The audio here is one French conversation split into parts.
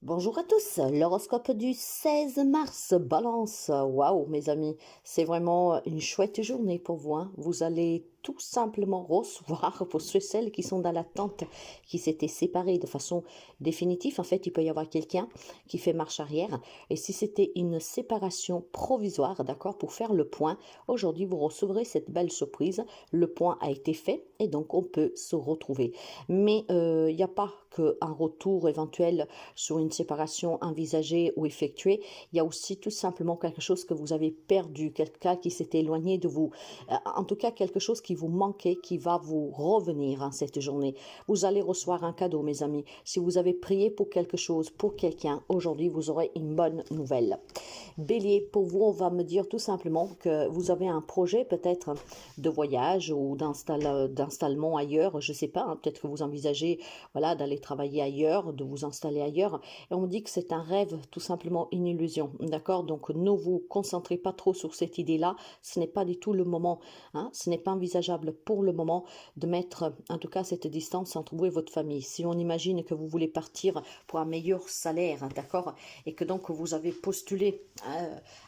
Bonjour à tous, l'horoscope du 16 mars, Balance. Waouh, mes amis, c'est vraiment une chouette journée pour vous, hein. Vous allez tout simplement recevoir pour ceux et celles qui sont dans l'attente, qui s'étaient séparés de façon définitive. En fait, il peut y avoir quelqu'un qui fait marche arrière. Et si c'était une séparation provisoire, d'accord, pour faire le point, aujourd'hui, vous recevrez cette belle surprise. Le point a été fait et donc on peut se retrouver. Mais il n'y a pas qu'un retour éventuel sur une séparation envisagée ou effectuée. Il y a aussi tout simplement quelque chose que vous avez perdu, quelqu'un qui s'était éloigné de vous. En tout cas, quelque chose qui vous manquait, qui va vous revenir en cette journée. Vous allez recevoir un cadeau, mes amis. Si vous avez prié pour quelque chose, pour quelqu'un, aujourd'hui, vous aurez une bonne nouvelle. Bélier, pour vous, on va me dire tout simplement que vous avez un projet peut-être de voyage ou d'installement ailleurs, je ne sais pas, hein, peut-être que vous envisagez voilà, d'aller travailler ailleurs, de vous installer ailleurs, et on me dit que c'est un rêve, tout simplement une illusion, d'accord? Donc ne vous concentrez pas trop sur cette idée-là, ce n'est pas du tout le moment, hein, ce n'est pas envisageable pour le moment de mettre en tout cas cette distance entre vous et votre famille. Si on imagine que vous voulez partir pour un meilleur salaire, hein, d'accord, et que donc vous avez postulé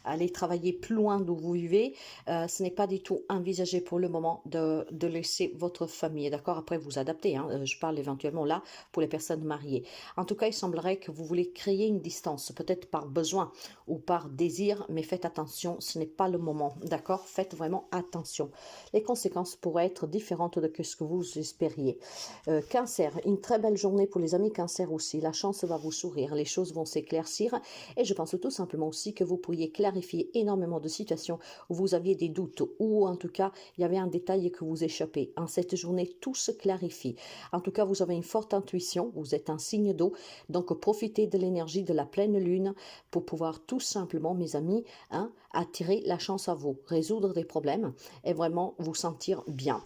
aller travailler plus loin d'où vous vivez, ce n'est pas du tout envisagé pour le moment de laisser votre famille, d'accord? Après, vous adaptez, hein, je parle éventuellement là pour les personnes mariées. En tout cas, il semblerait que vous voulez créer une distance, peut-être par besoin ou par désir, mais faites attention, ce n'est pas le moment, d'accord? Faites vraiment attention. Les conséquences pourraient être différentes de ce que vous espériez. Cancer, une très belle journée pour les amis Cancer aussi. La chance va vous sourire, les choses vont s'éclaircir et je pense tout simplement aussi que vous pourriez clarifier énormément de situations où vous aviez des doutes ou en tout cas il y avait un détail que vous échappait. En cette journée, tout se clarifie. En tout cas, vous avez une forte intuition, vous êtes un signe d'eau, donc profitez de l'énergie de la pleine lune pour pouvoir tout simplement, mes amis, hein, attirer la chance à vous, résoudre des problèmes et vraiment vous sentir bien.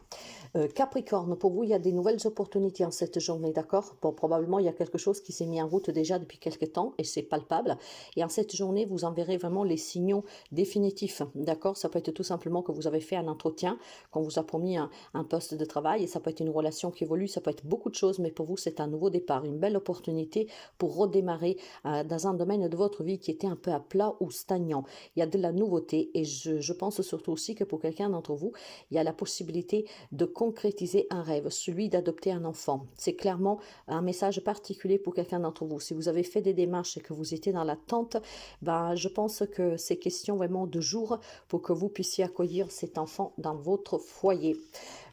Capricorne, pour vous, il y a des nouvelles opportunités en cette journée, d'accord? Bon, probablement, il y a quelque chose qui s'est mis en route déjà depuis quelques temps et c'est palpable. Et en cette journée, vous enverrez vraiment les signaux définitifs, d'accord? Ça peut être tout simplement que vous avez fait un entretien, qu'on vous a promis un poste de travail et ça peut être une relation qui évolue, ça peut être beaucoup de choses, mais pour vous, c'est un nouveau départ, une belle opportunité pour redémarrer dans un domaine de votre vie qui était un peu à plat ou stagnant. Il y a de la nouveauté et je pense surtout aussi que pour quelqu'un d'entre vous, il y a la possibilité de concrétiser un rêve, celui d'adopter un enfant. C'est clairement un message particulier pour quelqu'un d'entre vous. Si vous avez fait des démarches et que vous étiez dans l'attente, ben, je pense que c'est question vraiment de jours pour que vous puissiez accueillir cet enfant dans votre foyer.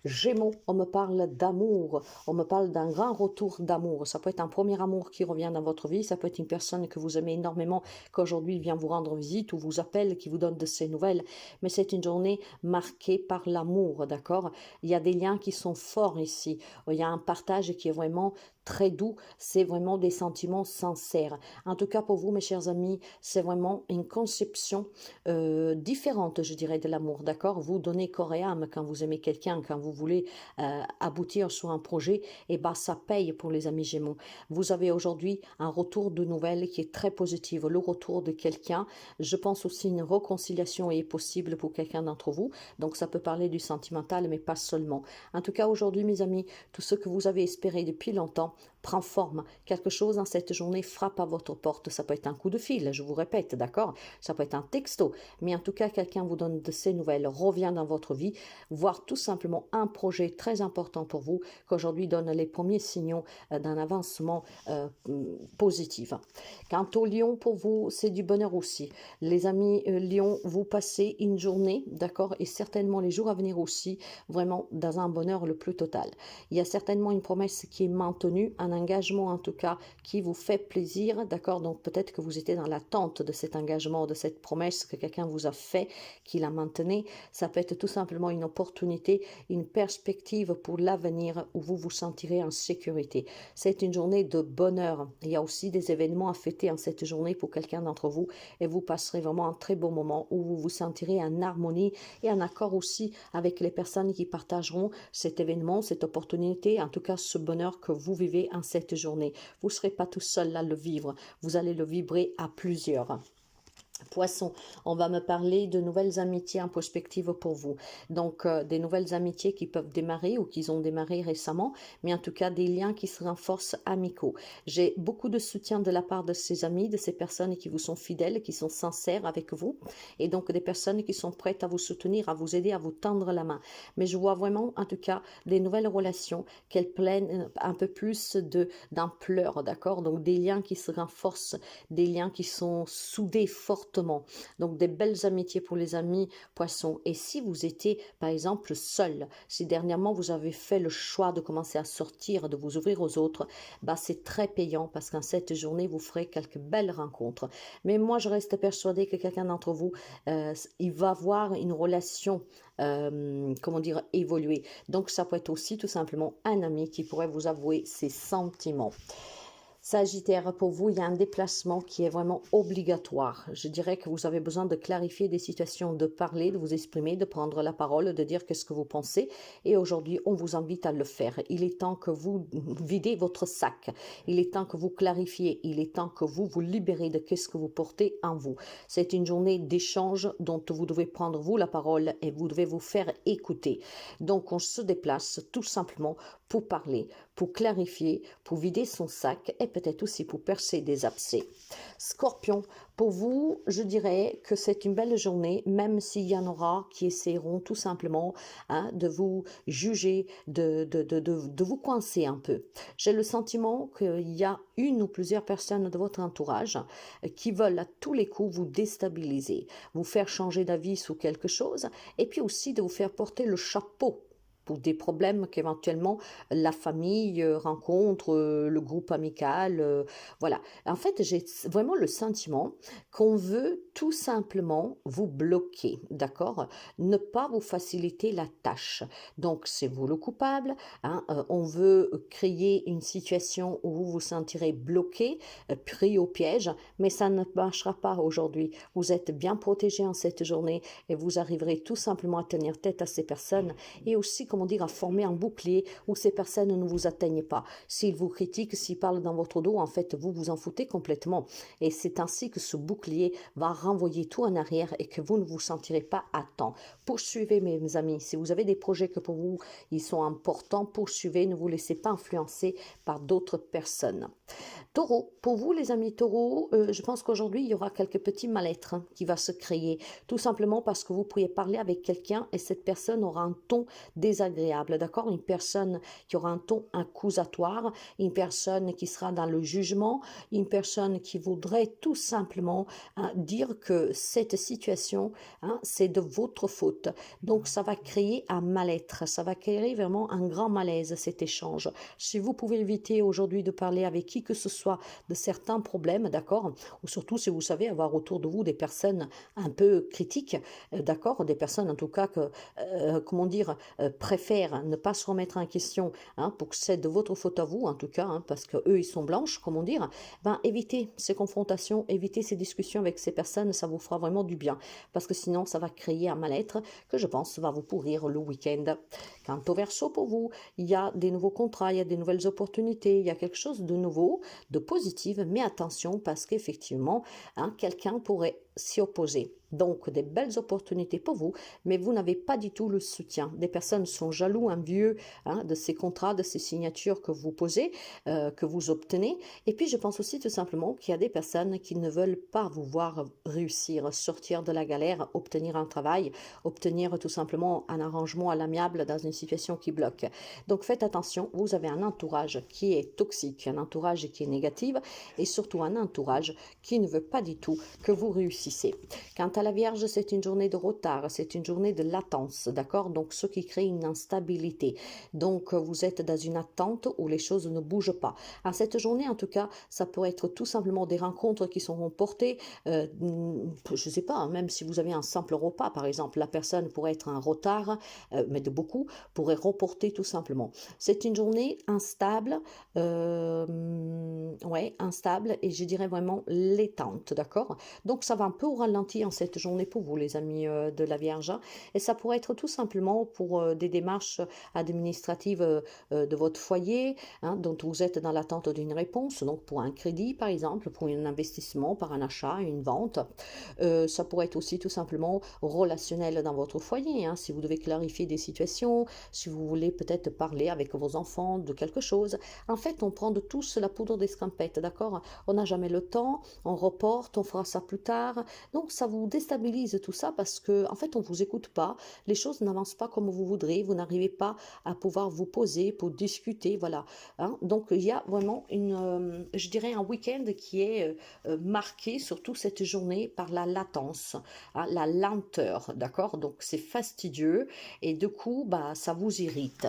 Gémeaux, on me parle d'amour, on me parle d'un grand retour d'amour. Ça peut être un premier amour qui revient dans votre vie, ça peut être une personne que vous aimez énormément, qu'aujourd'hui vient vous rendre visite ou vous appelle, qui vous donne de ses nouvelles. Mais c'est une journée marquée par l'amour, d'accord? Il y a des liens qui sont forts ici. Il y a un partage qui est vraiment très doux, c'est vraiment des sentiments sincères. En tout cas, pour vous, mes chers amis, c'est vraiment une conception différente, je dirais, de l'amour, d'accord? Vous donnez corps et âme quand vous aimez quelqu'un, quand vous voulez aboutir sur un projet, et bah ça paye pour les amis Gémeaux. Vous avez aujourd'hui un retour de nouvelles qui est très positif, le retour de quelqu'un. Je pense aussi une réconciliation est possible pour quelqu'un d'entre vous, donc ça peut parler du sentimental, mais pas seulement. En tout cas, aujourd'hui, mes amis, tout ce que vous avez espéré depuis longtemps prend forme. Quelque chose dans cette journée frappe à votre porte. Ça peut être un coup de fil, je vous répète, d'accord? Ça peut être un texto, mais en tout cas, quelqu'un vous donne de ces nouvelles, revient dans votre vie, voire tout simplement un projet très important pour vous qu'aujourd'hui donne les premiers signaux d'un avancement positif. Quant au Lion, pour vous, c'est du bonheur aussi. Les amis Lion, vous passez une journée, d'accord, et certainement les jours à venir aussi, vraiment dans un bonheur le plus total. Il y a certainement une promesse qui est maintenue, un engagement en tout cas qui vous fait plaisir, d'accord? Donc peut-être que vous étiez dans l'attente de cet engagement, de cette promesse que quelqu'un vous a fait, qui la maintenait. Ça peut être tout simplement une opportunité, une perspective pour l'avenir où vous vous sentirez en sécurité. C'est une journée de bonheur. Il y a aussi des événements à fêter en cette journée pour quelqu'un d'entre vous et vous passerez vraiment un très beau moment où vous vous sentirez en harmonie et en accord aussi avec les personnes qui partageront cet événement, cette opportunité, en tout cas ce bonheur que vous vivez en cette journée. Vous ne serez pas tout seul à le vivre, vous allez le vibrer à plusieurs. Poisson, on va me parler de nouvelles amitiés en perspective pour vous. Donc, des nouvelles amitiés qui peuvent démarrer ou qui ont démarré récemment, mais en tout cas des liens qui se renforcent amicaux. J'ai beaucoup de soutien de la part de ces amis, de ces personnes qui vous sont fidèles, qui sont sincères avec vous, et donc des personnes qui sont prêtes à vous soutenir, à vous aider, à vous tendre la main. Mais je vois vraiment, en tout cas, des nouvelles relations, qu'elles prennent un peu plus d'ampleur, d'accord? Donc, des liens qui se renforcent, des liens qui sont soudés fortement. Donc, des belles amitiés pour les amis poissons. Et si vous étiez, par exemple, seul, si dernièrement vous avez fait le choix de commencer à sortir, de vous ouvrir aux autres, bah, c'est très payant parce qu'en cette journée, vous ferez quelques belles rencontres. Mais moi, je reste persuadée que quelqu'un d'entre vous, il va avoir une relation, comment dire, évoluer. Donc, ça peut être aussi tout simplement un ami qui pourrait vous avouer ses sentiments. Sagittaire, pour vous, il y a un déplacement qui est vraiment obligatoire. Je dirais que vous avez besoin de clarifier des situations, de parler, de vous exprimer, de prendre la parole, de dire qu'est-ce que vous pensez. Et aujourd'hui, on vous invite à le faire. Il est temps que vous videz votre sac. Il est temps que vous clarifiez. Il est temps que vous vous libérez de qu'est-ce que vous portez en vous. C'est une journée d'échange dont vous devez prendre, vous, la parole et vous devez vous faire écouter. Donc, on se déplace tout simplement pour parler, pour clarifier, pour vider son sac et peut-être aussi pour percer des abcès. Scorpion, pour vous, je dirais que c'est une belle journée, même s'il y en aura qui essaieront tout simplement de vous juger, de vous coincer un peu. J'ai le sentiment qu'il y a une ou plusieurs personnes de votre entourage qui veulent à tous les coups vous déstabiliser, vous faire changer d'avis sur quelque chose et puis aussi de vous faire porter le chapeau pour des problèmes qu'éventuellement la famille rencontre, le groupe amical, voilà. En fait, j'ai vraiment le sentiment qu'on veut tout simplement vous bloquer, d'accord? Ne pas vous faciliter la tâche. Donc, c'est vous le coupable, hein, on veut créer une situation où vous vous sentirez bloqué, pris au piège, mais ça ne marchera pas aujourd'hui. Vous êtes bien protégé en cette journée et vous arriverez tout simplement à tenir tête à ces personnes et aussi, comment dire, à former un bouclier où ces personnes ne vous atteignent pas. S'ils vous critiquent, s'ils parlent dans votre dos, en fait, vous vous en foutez complètement. Et c'est ainsi que ce bouclier va renvoyer tout en arrière et que vous ne vous sentirez pas à temps. Poursuivez, mes amis. Si vous avez des projets que pour vous, ils sont importants, poursuivez. Ne vous laissez pas influencer par d'autres personnes. Taureau, pour vous les amis taureaux, je pense qu'aujourd'hui il y aura quelques petits mal-être qui va se créer, tout simplement parce que vous pourriez parler avec quelqu'un et cette personne aura un ton désagréable, d'accord? Une personne qui aura un ton accusatoire, une personne qui sera dans le jugement, une personne qui voudrait tout simplement dire que cette situation, c'est de votre faute. Donc ça va créer un mal-être, ça va créer vraiment un grand malaise cet échange. Si vous pouvez éviter aujourd'hui de parler avec qui que ce soit de certains problèmes, d'accord, ou surtout si vous savez avoir autour de vous des personnes un peu critiques, d'accord, des personnes en tout cas que, comment dire, préfèrent ne pas se remettre en question, pour que c'est de votre faute à vous, en tout cas, parce que eux ils sont blanches, comment dire, ben évitez ces confrontations, évitez ces discussions avec ces personnes, ça vous fera vraiment du bien, parce que sinon ça va créer un mal-être que je pense va vous pourrir le week-end. Quant au Verseau, pour vous, il y a des nouveaux contrats, il y a des nouvelles opportunités, il y a quelque chose de nouveau, de positif, mais attention parce qu'effectivement, quelqu'un pourrait s'y opposer. Donc, des belles opportunités pour vous, mais vous n'avez pas du tout le soutien. Des personnes sont jaloux, envieux de ces contrats, de ces signatures que vous posez, que vous obtenez. Et puis, je pense aussi tout simplement qu'il y a des personnes qui ne veulent pas vous voir réussir, sortir de la galère, obtenir un travail, obtenir tout simplement un arrangement à l'amiable dans une situation qui bloque. Donc, faites attention, vous avez un entourage qui est toxique, un entourage qui est négatif et surtout un entourage qui ne veut pas du tout que vous réussissez. Quant à la Vierge, c'est une journée de retard, c'est une journée de latence, d'accord? Donc, ce qui crée une instabilité. Donc, vous êtes dans une attente où les choses ne bougent pas. À cette journée, en tout cas, ça peut être tout simplement des rencontres qui seront portées, je ne sais pas, même si vous avez un simple repas, par exemple, la personne pourrait être un retard, mais de beaucoup, pourrait reporter tout simplement. C'est une journée instable, instable et je dirais vraiment laitante, d'accord? Donc, ça va un peu au ralenti en cette journée pour vous, les amis de la Vierge, hein. Et ça pourrait être tout simplement pour des démarches administratives de votre foyer, hein, dont vous êtes dans l'attente d'une réponse, donc pour un crédit par exemple, pour un investissement, par un achat, une vente. Ça pourrait être aussi tout simplement relationnel dans votre foyer, hein, si vous devez clarifier des situations, si vous voulez peut-être parler avec vos enfants de quelque chose. En fait, on prend de tous la poudre d'escampette, d'accord? On n'a jamais le temps, on reporte, on fera ça plus tard. Donc ça vous déstabilise tout ça parce que en fait, on vous écoute pas, les choses n'avancent pas comme vous voudrez, vous n'arrivez pas à pouvoir vous poser pour discuter, voilà, hein. Donc il y a vraiment je dirais un week-end qui est marqué, surtout cette journée, par la latence, hein, la lenteur, d'accord? Donc c'est fastidieux et du coup, bah, ça vous irrite.